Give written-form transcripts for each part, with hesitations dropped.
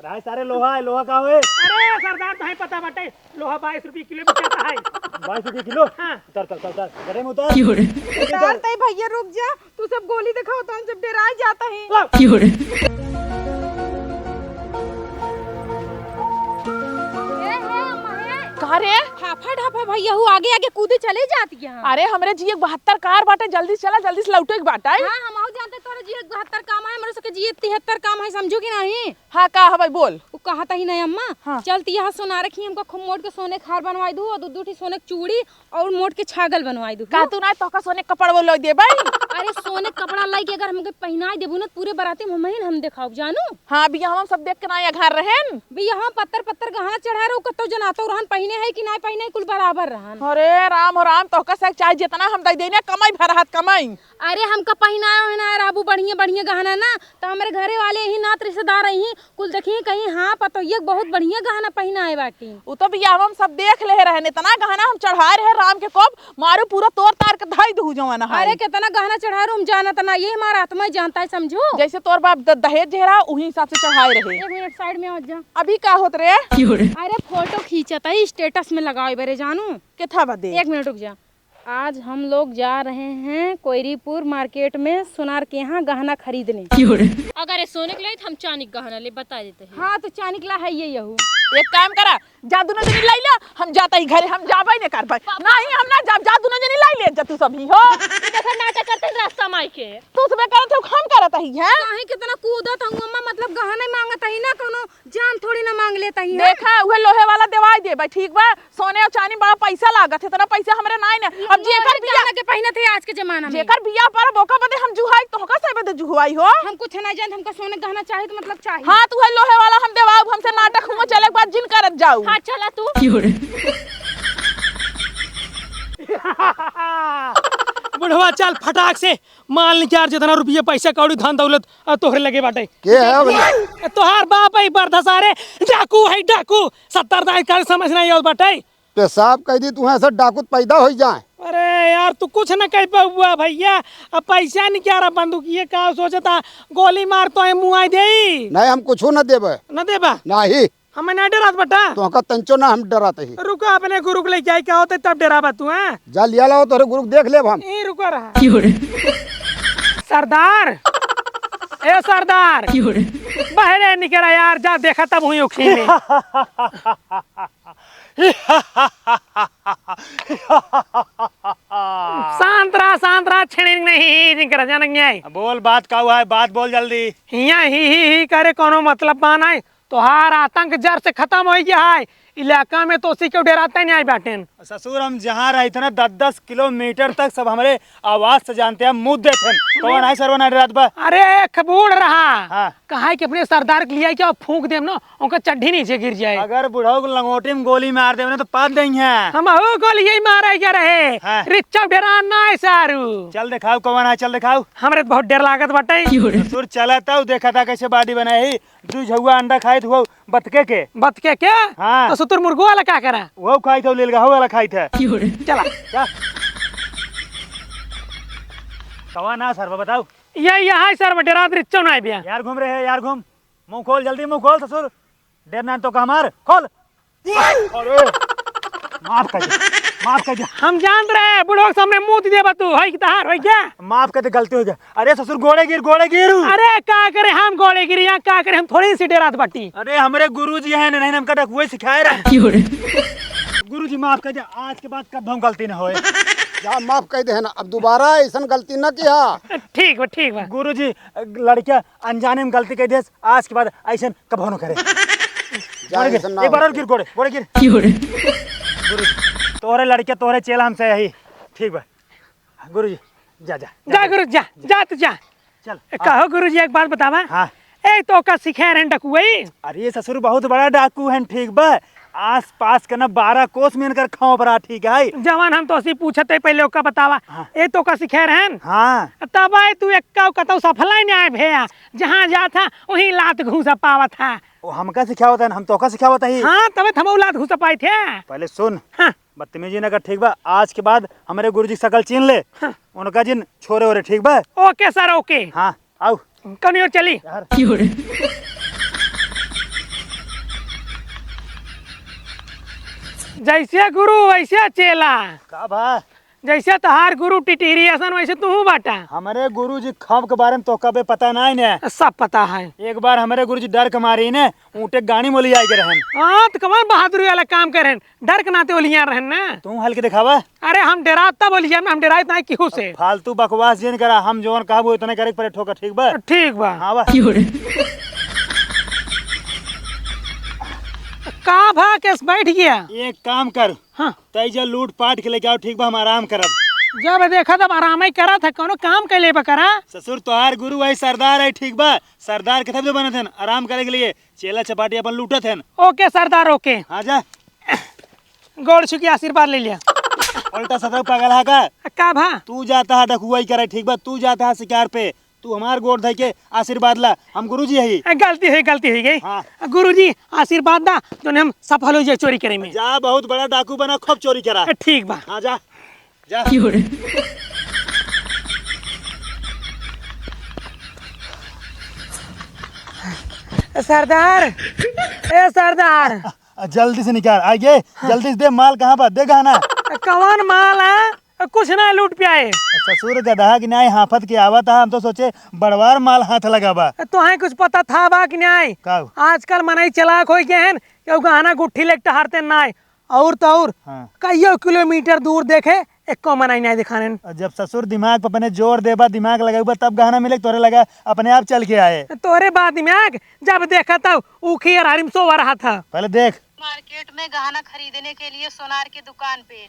राय सारे लोहा है, लोहा का हुए। अरे सरदार तुम्हें पता बाटे लोहा 22 रुपये किलो बिकता है। 22 रुपये किलो। हाँ। उतर गड्ढे में उतर। भैया रुक जा, तू सब गोली दिखाओ तो हम सब डरा जाता है। अरे हाफा ढाफा भैया हूँ, आगे आगे कूदे चले जाती है। अरे हमरे जी 72 कार बाटे, जल्दी चला, जल्दी से लौटे के बाटा है। हाँ हम आओ जानते तोरे जी 72 काम है, हमरे सके जी 73 काम है, समझो कि नहीं। हाँ का है भाई बोल। वो कहा था ही नहीं अम्मा। हाँ। चलती यहाँ सोना रखी हमको खूब मोट के सोने खार बनवाई दू और दू ठी सोने की चूड़ी और मोट के छागल बनवाई दू। का तू ना तो का सोने कपड़ वो लो दे भाई। अरे सोने कपड़ा लाई के अगर हमके पहनाई देबू ना पूरे बाराती में हम दिखाओ जानू। हाँ अभी हम सब देख के ना या घर रहन। भैया हम पत्थर पत्थर गहना चढ़ा रहे कतो जनातो रहन, पहने है कि नहीं पहने कुल बराबर रहन। अरे राम हो राम, तो का से चाहे जितना हम दे देने कमाई भर हाथ कमाई। अरे हमका पहनाया है राबू बढ़िया बढ़िया गहना ना, तो हमारे घरे वाले ही नात रिश्तेदार ही कुल देखिए कहीं हाँ पतो ये बहुत बढ़िया गहना पहनाए बाटी। वो तो भैया हम सब देख ले रहन, इतना गहना हम चढ़ाए रहे राम के कोप मारू पूरा तोड़ तार के धाई दू जवाना है। अरे कितना गहना चढ़ा रू हम जाना तना, ये हमारा आत्मा जानता है समझो। जैसे तोर बाप दहेज जेरा उही हिसाब से चढ़ाए रहे। एक मिनट साइड में आ जा। अभी का होत रे? अरे फोटो खींचता है स्टेटस में लगाओ बेरे जानू। के था बदे? एक मिनट रुक जा। आज हम लोग जा रहे हैं कोयरीपुर मार्केट में सुनार के यहाँ गहना खरीदने। अगर ये सोने के लिए हम चांदी का गहना ले बता देते हैं। हाँ तो चांदी के ला है ये यहू। एक काम करा, जादू ने जनी लाई ला, हम जाता ही घरे, हम जाबा ही नहीं कर पाए। नहीं हम ना जादू ने जनी लाई ले जा तू सभी हो। देखो नाटक करते हैं रास्ता माई के। तू सबे करत हो, हम करत ही हैं। काहे कितना कूदत हूँ अम्मा, मतलब गहना मांगत ही ना, कोनो जान थोड़ी ना मांग लेता ही। देखा उहे लोहे वाला देवाई दे भाई, ठीक बा। सोने और चांदी बड़ा पैसा लागत है, इतना पैसा हमरे नाई ने। अब जेकर बिया के पहने थे आज के जमाना में, जेकर बिया पर बोका बदे हम जुहाई तो का से बदे जुहाई हो। हम कुछ नहीं जानते, हमका सोने गहना चाहिए तो मतलब चाहिए। हां तू है लोहे वाला हम देवाऊ, हमसे नाटक हुआ चले के बाद जिन करत जाऊ। हाँ चला तू। बुढ़वा चल फटाक से माल निकाल, जितना रुपये पैसा कौड़ी धन दौलत तोहरे लगे बाटे। के है भैया? तोहार बाप है बरदसारे डाकू है, डाकू 70 दाई का समझ नहीं आवत बाटे। पेशाब कह दी तू ऐसा डाकू पैदा हो जाए। अरे यार तू कुछ न कह पाऊआ भैया, अब पैसा निकाल बंदूक ये का सोचता गोली मार तो है मुँह दे। नहीं हम कुछ न देबे। न देबा? नहीं हमें ना डरात बटा। तो का तंचो ना हम डराते ही। रुको अपने गुरु को लेके आई क्या होते तब डराबा तू। हैं जा लिया लाओ तोरे गुरु देख ले हम। ये रुको रहा सरदार, ए सरदार बहरे निकला यार, जा देखा तब हुई उखी में। सांतरा छिड़िंग नहीं निकल जाना। बोल बात का हुआ है, बात बोल जल्दी। हिया ही करे कोनो मतलब बाना है, तोहार आतंक जड़ से खत्म हो गया है। इलाका में तो क्यों डराते नहीं आए बैठे। ससुर हम जहाँ रहते ना 10-10 किलोमीटर तक सब हमारे आवाज से जानते हैं, मुँह देते। कौन है सरवना डरात बा? अरे खबूड़ रहा। हाँ। कहा कि अपने सरदार के लिए क्या फूंक देम ना, उनका चड्ढी नीचे गिर जाए। अगर बुढ़ाओ को लंगोटी में गोली मार दे ना तो पात देंगे। हम हो गोली यही मारा क्या रहे। हाँ। रिच्चा डरा ना है सारू। चल दिखाओ कौन है, चल दिखाओ। हमरे बहुत डर लागत बाटे। ससुर चला था देखा था कैसे बाडी बनाई, दू झुआ अंडा खाई हुआ बतके के। बतके क्या? हाँ। तो सुतुर मुर्गो वाला क्या करा? वो खाई था, लीलगाह वाला खाई था। चला क्या कवा ना सर बताओ। ये यहाँ सर डरा रिच्चा ना है यार घूम रहे हैं यार, घूम मुंह खोल जल्दी, मुंह खोल ससुर। डरना तो हमार खोल। अरे माफ कर दे। हम जान रहे हैं बुढ़ो के सामने मुंह दे बतू है तहार है क्या? माफ कर दे, गलती हो गया। अरे ससुर गोड़े गिर। अरे का करे हम गोड़े गिरी, यहाँ का करे हम थोड़ी सी डेरात बाटी। अरे हमारे गुरुजी हैं, नहीं हमका डकुए सिखाए रहे। गुरुजी माफ कर दे, आज के बाद कब हम गलती न होए। जा माफ कह दे ना, अब दोबारा ऐसा गलती न किया। ठीक बा गुरुजी लड़कियां अनजाने में गलती कर दे, आज के बाद ऐसा कब न करे। एक बार और गिर, गोड़े गिर। तोहरे लड़के तोहरे चेला हमसे यही ठीक बा। गुरुजी जा गुरु जा तू जा। चल कहो गुरुजी एक बात बतावा। हाँ। ए तो का सिखा रहे डकुई। अरे ससुर बहुत बड़ा डाकू है, ठीक बा। आस पास के ना 12 कोस में इनकर खाओ बड़ा, ठीक है। जवान हम तो ऐसी पूछते पहले ओका बतावा। हाँ। ए तो का सिखा रहे। हाँ तब आए तू एक कतौ सफल नहीं आए भैया, जहाँ जा था वहीं लात घूसा पावा था। वो हमका सिखावत है, हम तो का सिखावत है। हाँ तबे थमौ लात घूसा पाए थे। पहले सुन। हाँ। बदतमीजी न कर, ठीक बा। आज के बाद हमारे गुरुजी शकल चीन ले। हाँ। उनका जिन छोरे हो रहे, ठीक बा। Okay sir okay. हाँ आओ कहीं और चली। जैसे गुरु वैसे चेला, का बा जैसे तहार गुरु टिटिरी असन वैसे तू बाटा। हमारे गुरुजी खौफ के बारे में तो कभी पता नहीं ने। सब पता है। एक बार हमारे गुरुजी डर के मारी ने ऊँटे गाड़ी मोली आई के रहन। हाँ तो कमाल बहादुरी वाला काम करे, डर के नाते ओलिया रहन ना। तू हल्के दिखावा। अरे हम डराता बोलिए, हम डराते नहीं केहू से। फालतू बकवास जिन करा, हम जोन कहबो इतने करे परे ठोका, ठीक बा? ठीक बा। हाँ बा। का भा केस बैठ गया। एक काम कर, हाँ तैजा लूट पाट के लेके आओ, ठीक बा? हम आराम करब। जब देखा तब आराम ही करा था, कोनो काम कैले बकरा। ससुर तोहार गुरु है सरदार है, ठीक बा? सरदार के तब बने थे आराम करे के लिए, चेला चपाटी अपन लूटत है। ओके सरदार ओके। हाँ जा। गोड़ छुकी आशीर्वाद ले लिया। उल्टा सदर पागल है का भा तू जाता है डकुआई करे, ठीक बा? तू जाता है शिकार पे, तू हमार गोड़ धइ के आशीर्वाद ला। हम गुरुजी है। गलती हो गई। हाँ। गुरुजी आशीर्वाद दा जो हम सफल हो जाए चोरी करे में। जा, बहुत बड़ा डाकू बना, खूब चोरी करा। ठीक बा। हाँ जा जा। सरदार ए सरदार, जल्दी से निकाल, आगे जल्दी से दे। माल कहाँ पर दे गहना? कौन माल है? कुछ ना लूट पाए। ससुर गधा की न्याय हाफत के आवा था, हम तो सोचे बड़वार माल हाथ लगा बा। तो है कुछ पता था बा कि नहीं? का? आजकल मनई चलाक हो गए हैं, क्यों गहना गुट्ठी लेके टहरते नहीं। और तो और हाँ। कईयों किलोमीटर दूर देखे एक को मनई नहीं दिखाने। जब ससुर दिमाग पर अपने जोर देबा, दिमाग लगाबा, तब गहना मिले, तोरे लगा अपने आप चल के आए। तोरे बाद दिमाग जब देखा तब ऊखी और हरिम सो रहा था। पहले देख। मार्केट में गहना खरीदने के लिए सोनार की दुकान पे।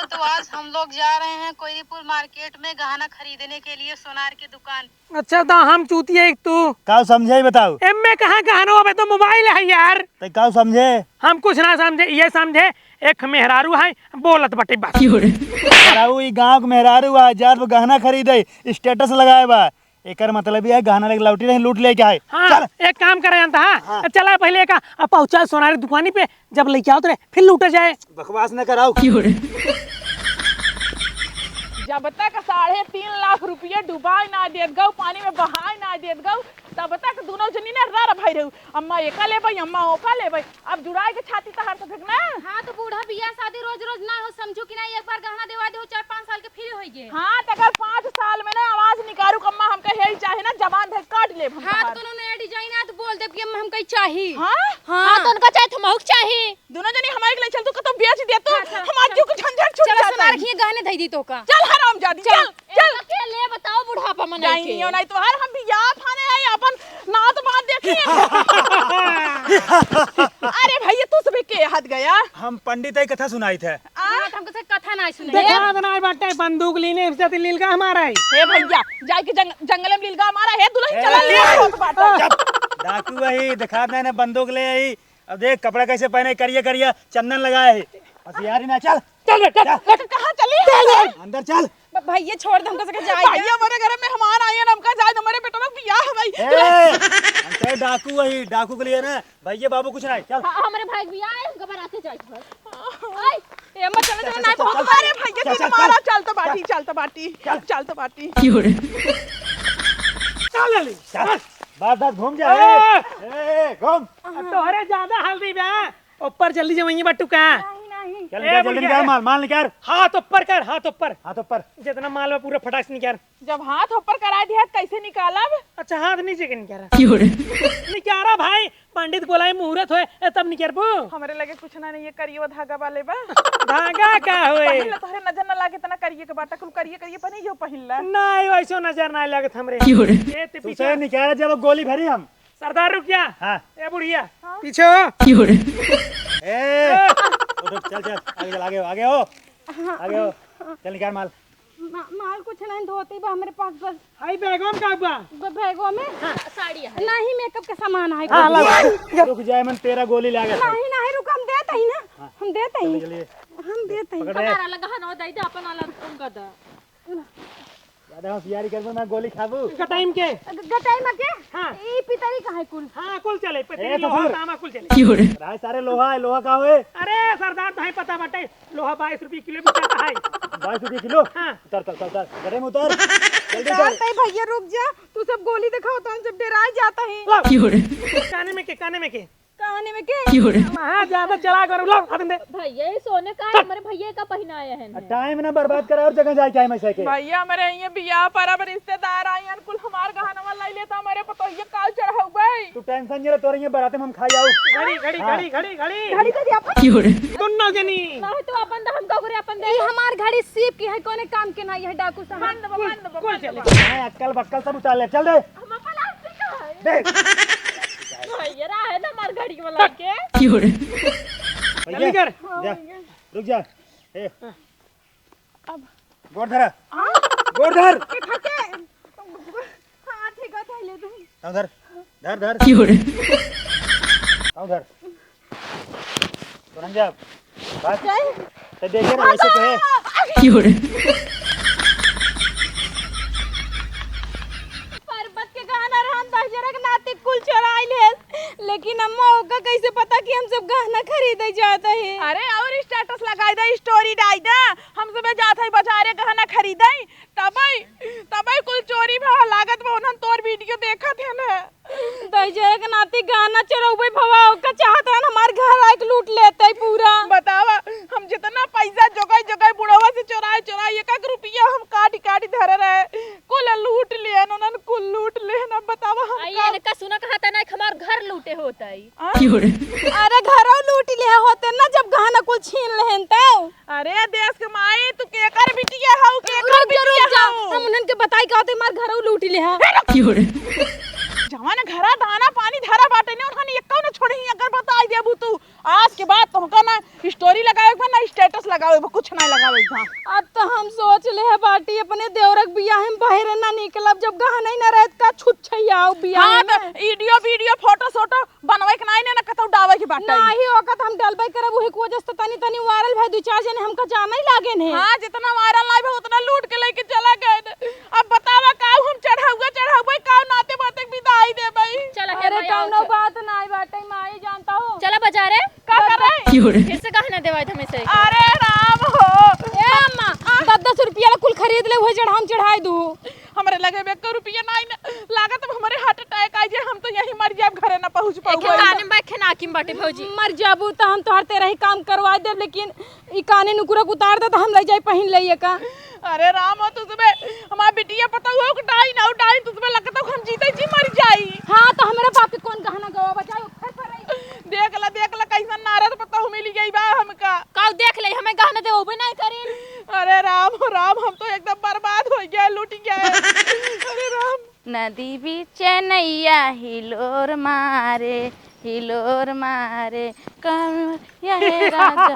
तो आज हम लोग जा रहे हैं कोयरीपुर मार्केट में गहना खरीदने के लिए सोनार की दुकान। अच्छा तो हम चूती है तू का समझे बताओ? एम कहाँ गहनो अब तो मोबाइल है यार। तो का समझे? हम कुछ ना समझे, ये समझे एक मेहरारू है बोलत बटे बात। गाँव के मेहरारू है, जार वो गहना खरीदे, स्टेटस लगाए बा। एकर मतलब ये है गहना लेके लौटी नहीं, लूट लेके आए। हाँ एक काम करे जानता हाँ। चला पहले का पहुंचा सोनारी दुकानी पे, जब लेके आओ तो फिर लूटा जाए। बकवास न कराओ। जब तक 3.5 लाख रुपये डुबाई ना देत गौ, पानी में बहाई ना देत गौ, तब तक दोनों जनी ने रर भाई रहू। अम्मा एका ले भाई, अम्मा ओका ले भाई। अब जुड़ाई के छाती तहार तो फेंकना। हाँ तो बूढ़ा बिया शादी रोज रोज ना हो, समझो कि नहीं, एक बार गहना देवा दे, 4-5 साल के फ्री हो गए। हाँ तो अगर 5 साल में ना आवाज निकालू अम्मा हमके हेई चाहे ना, जबान धर काट ले। हाँ तो नया डिजाइन है तो बोल दे कि अम्मा हमको चाहिए। हाँ हाँ तो उनका चाहे थमाउक चाहिए। दोनों जनी हमारे लिए चल, तू कतो बेच दे तो हमार जीव के झंझट छूट चलो जाता सोनार है। की गहने दे दी तो का। चल हरामजादी चल चल। के ले बताओ बुढ़ापा मनाई नहीं के। नहीं तो हर हम भी याद थाने आई अपन नात बात देखिए। अरे भैया तू सब के हाथ गया। हम पंडित है कथा सुनाई थे। हमको से कथा ना सुने। देखा ना बाटे बंदूक लेने से लील का हमारा है। हे भैया जाए के जंगल में लीलगा मारा है, दुल्हन चला ले। डाकू वही दिखा देने बंदूक ले आई। अब देख कपड़ा कैसे पहने, करिया करिया चंदन लगाए है। होशियारी ना, चल चल कहां चली? अंदर चल। भैया छोड़ दे, हमको से जाए। भैया हमारे घर में मेहमान आए हैं, हमका जाए हमारे बेटों का बियाह है भाई। हमसे डाकू वही, डाकू के लिए ना भैया बाबू कुछ नहीं। चल हमारे भाई भी आए, हमको बराते जाए। आई ए मत चल चल ना तो अरे भैया तू मारा। चल तो बाटी, चल तो बाटी, चल तो बाटी। चल ले चल बात बात घूम जा। ए घूम। तोहरे ज्यादा हल्दी बा, ऊपर जल्दी जमइए बट्टू का। चल जल्दी निकाल, माल माल निकाल। हाथ ऊपर कर, हाथ ऊपर, हाथ ऊपर। जितना माल है पूरा फटाक से निकाल। जब हाथ ऊपर करा दिया कैसे निकालब? अच्छा हाथ नीचे के निकाला। निकारा भाई, पंडित बोलाए मुहूर्त होए तब निकालबो। हमरे लगे कुछ ना नहीं, ये करियो धागा वाले बा। धागा का होए? पहिला तोहरे नजर न लागे तना करिए के बाटा कुल करिए करिए पने यो पहिला। नहीं वैसो नजर ना लागत हमरे। ए ते तू पीछे से निकाल जब गोली भरी हम। सरदार रुक जा। हाँ। ए बुढ़िया पीछे हो। ए उठ चल चल आगे चल, आगे हो आगे हो आगे हो। चल निकाल माल। माल कुछ नहीं, धोती बा हमारे पास बस। हाई बैगों में का बा? बैगों में साड़ी है नहीं, मेकअप के सामान है। हां लगा। रुक जाए, मन तेरा गोली लागे। नहीं नहीं रुक, हम देते ही ना, हम देते ही, चलिए हम देते ही। पकड़ ले। हमारा लगा ना दे दे अपन वाला उनका दा। ज्यादा होशियारी कर, मैं गोली खाबू। का टाइम के गटाई में के हाँ। ई पितरी का है कुल। हां कुल चले ए, पते तो लोहा फिर। तामा कुल चले। राय सारे लोहा है, लोहा का होए। अरे सरदार तो है पता बाटे, लोहा 22 रुपए किलो बिकता है। 22 रुपए किलो। हाँ। उतर उतर उतर, गड्ढे में उतर जल्दी चल। भैया रुक जा, तू सब गोली दिखाओ तो हम जब डरा जाता है। काने में के कहानी में के मैं ज्यादा चला करूँ लो हट दे भैया ये सोने का है, हमारे भैया का पहना आया है टाइम ना बर्बाद करा और जगह जाए क्या मैं सके भैया मेरे ये बियाह पर अब रिश्तेदार आए हैं, कुल हमार गहना वाला ले लेता हमारे पतो ये काल चढ़ाऊ भाई। तू टेंशन नहीं ले, तोरे ये बारात में हम खा जाऊ। घड़ी घड़ी घड़ी घड़ी घड़ी घड़ी तो अपन दोनों जनी नहीं तो अपन दे हमका करे अपन दे। ये हमार घड़ी सीप की है, कोने काम के नहीं है डाकू साहब। कुल चले हां अक्कल बक्कल सब उतार ले, चल दे हम अपन आस्ती का है दे भैया रहा है ना हमार घड़ी वाला के। जल्दी कर जा रुक जा ए अब गोड़ धर गोड़ धर हां ठीक है ले तुम आओ धर धर धर आओ धर तुरंत जा बस तो देखिए ना वैसे तो है पर्वत के गहना रहन दहजरा के नाते कुल चोराइल है, लेकिन अम्मा ओका कैसे पता कि हम सब गहना खरीदे जाता है। अरे और स्टेटस लगाई दे, स्टोरी डाल दे, हम सब जात है बाजारे गहना खरीदई, तबई कुल चोरी भा लागत में उन्हन तोर वीडियो देखत है ना। दहजरा के नाते गहना चोरौबे भवा ओका चाहत है हमार घर आके लूट लेते पूरा। बतावा हम जितना पैसा जगह जगह बुढ़वा से चोराए चोराए 1 रुपया हम काटी धरे रहे, कुल लूट लिए उन्हन कुल लूट ले ना। बतावा हम आई इनका सुना कहा था ना हमार घर लूटे होता है। अरे घरों लूट लिए होते ना जब गहना कुल छीन लेहन तो। अरे देश के माई तू केकर बिटिया हऊ केकर रुक बिटिया जा, हऊ हम उन्हन के बताई का होते मार घरों लूट ले हा। जवान घरा दाना पानी धरा बाटे ने उन्हन एक न छोड़े ही अगर बताई देबू तू आज के बाद तुमका ना स्टोरी लगावे बा ना स्टेटस लगावे बा, कुछ ना लगावे बा। अब तो हम सोच ले है बाटी अपने देवरक बियाह में बाहर ना निकलब, जब गहना ही ना रहत का छुट छैयाओ बियाह हां में। तो वीडियो फोटो बनवाए के ना कतौ डावे के बाटे नाही ओका हम डलबई करब ओहे को वजह से तनी वायरल भाई 2-4 जने हमका जाना ही लागे ने। हां जितना वायरल लाइव है उतना लूट के लेके चला गए। अब बतावा का हम चढ़ाऊगा का नाते बाते विदाई दे भाई। चला अरे कौनो बात नाही बाटे माई जानता हो। चला बाजारे का कर रहे फिर से गहना देवाई हमें से। अरे राम हो ए अम्मा 10-10 रुपया ला कुल खरीद ले ओहे जड़ हम चढ़ाई दू। हमरे लगे 1 रुपया नहीं लागत हमारे हार्ट अटैक आ जाए, हम तो यही मर जाब घरे ना पहुंच एक पाऊंगा। काने में खेना किम बाटे भौजी मर जाबू तो हम तोहर तेरा ही काम करवा देब, लेकिन ई काने नुकुरक उतार दे तो हम ले जाई पहिन लइए का। अरे राम हो तुझमें हमारा बिटिया पता हुआ कि डाई तुझमें लगता हम जीते जी मर जाई। हां तो हमरा बाप के कौन गहना गवा बचाओ देख ला कैसा नारद पता हो मिल गई बा हमका। काऊ देख ले हमें गहना देबे नहीं करी। अरे राम हम तो एकदम बर्बाद हो गए, लूट गए। अरे राम नदी बीच नैया हिलोर मारे कम ये राजा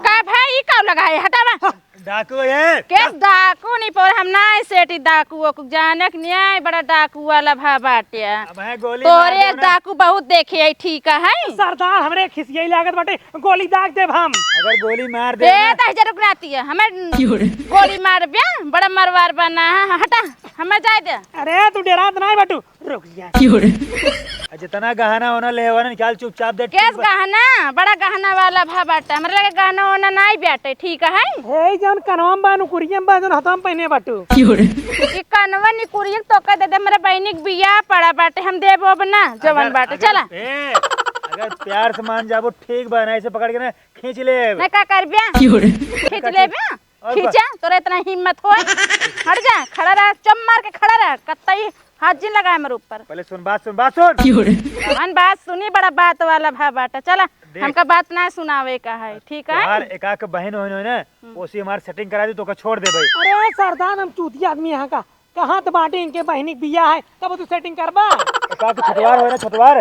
का भाई का लगाए हटावा डाकू ये केस डाकू नहीं पर हम ना सेठी डाकू को जाने के न्याय बड़ा डाकू वाला भा बाटे। अब है गोली मार तोरे देव ना। डाकू बहुत देखे है ठीक है सरदार हमरे खिसियाई लागत बाटे गोली दाग देब हम। अगर गोली मार दे दे ना, 10,000 रुकनाती है हमें गोली मार बिया बड़ा मरवार बना है हटा हमें जाए दे। अरे तू डरात नहीं बटू रुक जा जितना गहना होना ले होना निकाल चुपचाप दे। केस गहना बड़ा गहना वाला भा बाटा हमरे लगे गहना होना नहीं बैठे ठीक है। हे जौन कनवम बानु कुरियम बा जौन हथम पहने बटू ई कनवा नि कुरियक तो का दे दे मेरे बहनी के बियाह पड़ा बाटे हम देबो अब ना जवन बाटे चला। अगर प्यार से मान जाबो ठीक बा, ना ऐसे पकड़ के ना खींच ले। मैं का कर बिया खींच ले बिया खींचा तोरा इतना हिम्मत हो हट जा खड़ा रह चम मार के खड़ा रह कतई हाथ जी लगाए मेरे ऊपर। पहले सुन बात सुन हम बात सुनी बड़ा बात वाला भा बाटा चला हमका बात ना सुनावे का है ठीक है। यार एक आक बहन हो ना ओसी हमार सेटिंग करा दे तो का छोड़ दे भाई। अरे सरदार हम चूती आदमी यहाँ का कहाँ तो बाटे इनके बहनी बिया है तब तू सेटिंग करबा। एक आक छटवार हो ना छटवार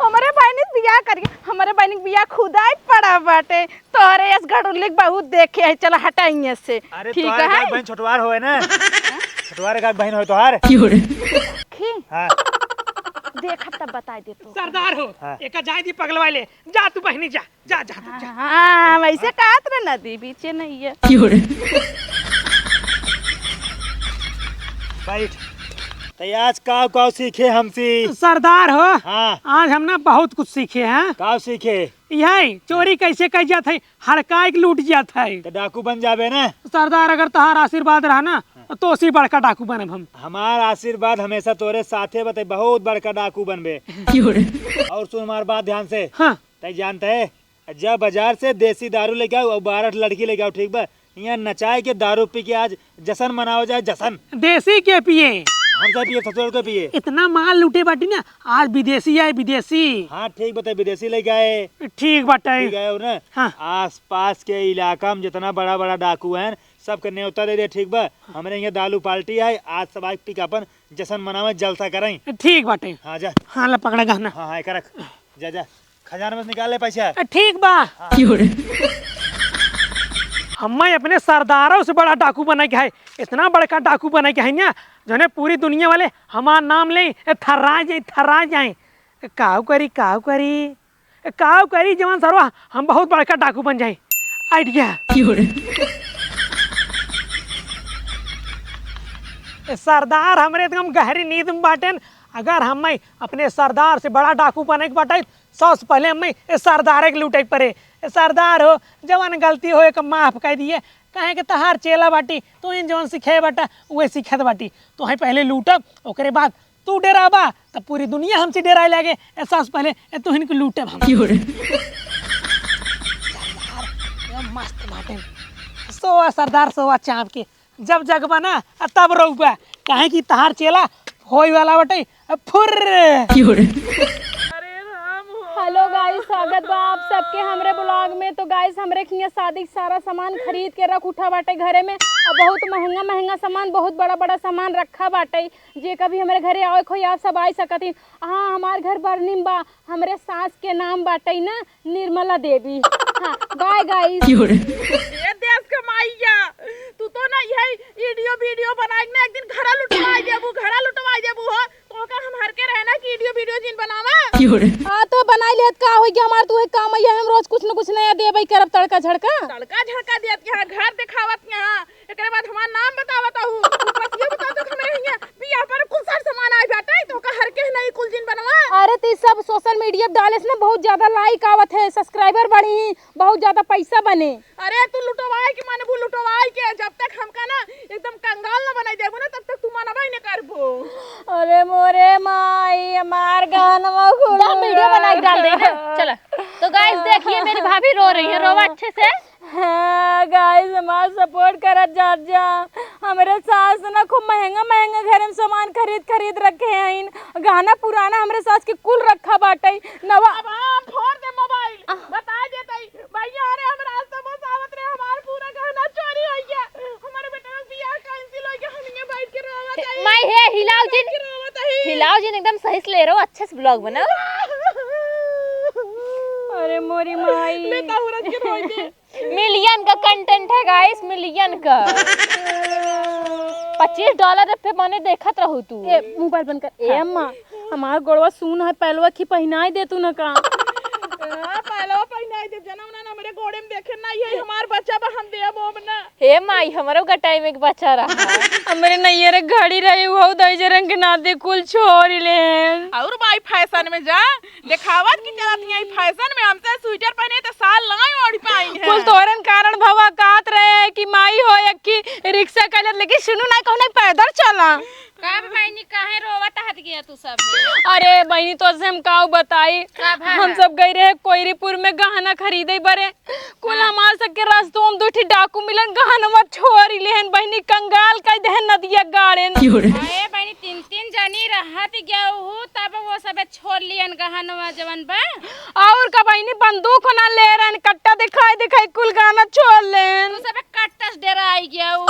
हमारे बहनी बियाह करिए हमारे बहनी बियाह खुदा ही पड़ा बाटे तोरे इस घड़ुलिक बहुत देखे है चला हटाइए से अरे ठीक तोहार है। एक बहन छटवार हो ना छटवार एक बहन हो तोहार। हां देखा तब बता दे तू सरदार हो हाँ। एक जाय दी पगलवाई ले जा तू बहनी जा जा जा, जा। हाँ वैसे कहत रहे नदी बीचे नहीं है। बैठ तो आज काव सीखे हमसे। सरदार हो हाँ आज हम ना बहुत कुछ सीखे हैं। काव सीखे यही चोरी कैसे कर जात है हड़काई के लूट जात है। तो डाकू बन जाबे ना। सरदार अगर तहार आशीर्वाद रहा ना तो सी बड़का डाकू बनब हम। हमार आशीर्वाद हमेशा तोरे साथे बते, बहुत बड़का डाकू बनबे। और सुन हमार बात ध्यान से। हाँ तय जानते है, जब बाजार से देसी दारू लेके आओ और 12 लड़की लेके आओ, ठीक बा? यहाँ नचाए के दारू पी के आज जश्न मनाओ जाए, जश्न। देसी के पिए, हम सब पिए, ससुर के पिए। इतना माल लूटे बाटी ना, आज विदेशी आए विदेशी। हाँ ठीक बता, विदेशी लेके आए। ठीक बाटे। ठीक है ना? हाँ। आस पास के इलाका में जितना बड़ा बड़ा डाकू हैं सबके न्योता दे दे, ठीक बा? हमारे यहाँ दारू पार्टी है, आज सब आज पी के अपन जश्न मनावे, जलसा करें। ठीक बाटे। हाँ जा। हाँ ला पकड़ा गहना। हाँ हाँ एक रख, जा जा खजाना में से निकाल ले पैसा। ठीक बा। हम अपने सरदारों से बड़ा डाकू बना के है, इतना बड़का डाकू बना के है ना, जो ने पूरी दुनिया वाले हमारा नाम ले थर्रा जाए। काऊ करी जवान सरवा, हम बहुत बड़का डाकू बन जाए। आइडिया। सरदार हमरे एकदम गहरी नींद में बाटेन। अगर हम अपने सरदार से बड़ा डाकू बने के बाटे, सबसे पहले हम सरदार के लूटे पड़े। सरदार हो, जवान गलती हो एक माफ कर दिए, कहे कि तहार चेला बाटी, तो इन जवान सिखे बाटा वही सिखत बाटी। तो हम पहले लूटब, ओकरे बाद तू डेराबा, तब पूरी दुनिया हमसे डेराए लगे। सबसे पहले तो इनको लूटब हम। मस्त बाटे सोआ सरदार, सोआ चाँप के जब जगबा ना तब रोबा, कहे कि तहार चेला होई वाला बाटे फुर। हेलो गाइस, स्वागत बा आप सबके हमरे ब्लॉग में। तो गाइस हमरे के शादी सारा सामान खरीद के रख उठा बाटे घरे में, और बहुत महंगा महंगा सामान, बहुत बड़ा बड़ा सामान रखा बाटे। जे कभी हमारे घरे आवे खोई आप सब आ सकती। हाँ, हमार घर बरनीम बा, हमरे सास के नाम बाटे ना निर्मला देवी। हाँ बाय गाइस। ये देश के माईया, तू तो ना यही वीडियो बनाई ना, एक दिन घड़ा लुटवाई देबू हो, तो का हम हर के रहना कि वीडियो जिन बनावा। हाँ तो बनाई लेत का होई कि हमार तू काम है, हम रोज कुछ न कुछ नया देबई करब। तड़का झड़का दियत यहाँ घर दिखावत यहाँ, एकरे बाद हमार नाम बतावत हूँ, बस ये बता दो हमरे यहाँ बियाह पर कुल सार सामान आई बाटे, तो का हर के नहीं कुल दिन बनवा। अरे तो सब सोशल मीडिया डाले से ना बहुत ज्यादा लाइक आवत है, सब्सक्राइबर बढ़ी, बहुत ज्यादा पैसा बने। अरे तू लुटवाई के माने लुटवाई के, जब तक हमका ना एकदम कंगाल ना बनाई देबो ना, तब तक तू मनवाई न करबो। अरे मोरे माई, हमार गानवा वीडियो बना के डाल देना। चलो तो गाइस देखिए मेरी भाभी रो रही है, रोवा अच्छे से। हाँ गाइस, हमार सपोर्ट करत जा। हमारे सास ना खूब महंगा महंगा घर में सामान खरीद रखे हैं, गाना पुराना हमारे सास के कुल रखा बाटे। नवा अब हम फोड़ दे मोबाइल, बता देतई भैया, अरे हमरा सब सावत रे, हमार पूरा गहना चोरी हो गया, हमारे बेटा का बियाह कैंसिल हो गया, हम ये बैठ के रोवत है। माई है हिलाओ जिन एकदम सही से ले रहो, अच्छे से ब्लॉग बनाओ। अरे मोरी माई, लेता हूं रख के रोई दे। मिलियन का कंटेंट है गाइस, मिलियन का। $25 पे मैंने देखत रहू तू। ए मोबाइल बंद कर। ए अम्मा, हमार गोड़वा सुन है, पहलवा की पहनाई दे तू ना का। पहलवा पहनाई दे, जना ना मेरे गोड़े में देखे ना, ये हमार बच्चा बा, हम देबो ना। हे माई, हमरो का टाइम एक बच्चा रहा। हमरे नैया रे घड़ी रही वो दइजे रंग के नाते कुल छोड़ ले। और भाई फैशन में जा दिखावत की चलत है, फैशन में हमसे स्वेटर पहने तो साल नहीं ओढ़ पाई है। कुल तोरन कारण भवा कात रहे कि माई हो एक की रिक्शा कलर, लेकिन सुनू ना कहने पैदल चला। का बहनी काहे रोवत हट गया तू सब? अरे बहनी तो से हम काऊ बताई, हम सब गई रहे कोयरीपुर में गहना खरीदे बरे, कुल हमार सबके रास्तों में दूठी डाकू मिलन, गहनवा छोरी लेहन बहनी, कंगाल कह देहन नदिया गाड़ेन। अरे बहनी 3 जनी रहत गया हूँ, तब वो सब छोड़ लियन गहनवा जवन बा। और का बहनी बंदूक ना ले रहन, कट्टा दिखाई कुल गाना छोड़ लेन। तू सब कट्टस डेरा आई गया हूँ।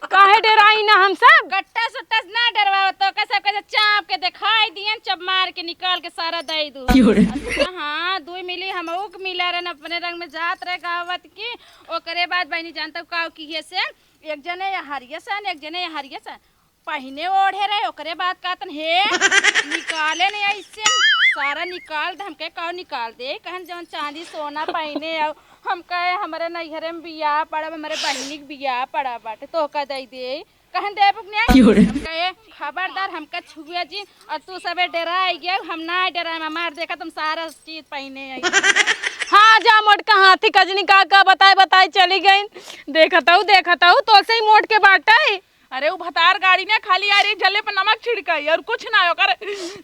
काहे डराई ना हम सब? कट्टा सुट्टा ना डरवा, तो कैसे चाप के दिखाई दियन, चब मार के निकाल के सारा दे दू। हाँ, 2 मिली हमहू के मिला रहन, अपने रंग में जात रहे गावत की। ओकरे बाद बहनी जानता का की से एक जने हरिया सन, एक जने हरिया सन पहने ओढ़े रहे। ओकरे बाद कहतन हे निकाले नहीं ऐसे सारा निकाल दे, हमके कहो निकाल दे, कहन जवन चांदी सोना पहने आओ, हम कहे हमारे नैहरे में बियाह पड़ा, हमारे बहनी के बियाह पड़ा बाटे, तो का दे दे, कहन दे कहे खबरदार हमका छुए जी, और तू सबे डरा आई गया, हम ना डरा, हमार देखा तुम सारा चीज पहने आई। हाँ जा मोटका हाथी कजनी का बताए चली गई, देखता हूँ तो से ही मोट के बाटा है। अरे वो भतार गाड़ी ने खाली आ रही जले पे नमक छिड़काई और कुछ ना ओकर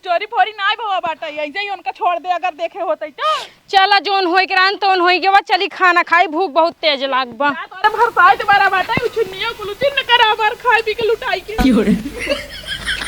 चोरी फोरी ना भवा बाटा ऐसे ही उनका छोड़ दे अगर देखे होते तो चला जोन होई के रान तोन होई के बा चली खाना खाई भूख बहुत तेज लागबा तोरे भरसाई तुम्हारा बाटा उछनिया कुलुचिन न करा बार खाई पी के लुटाई के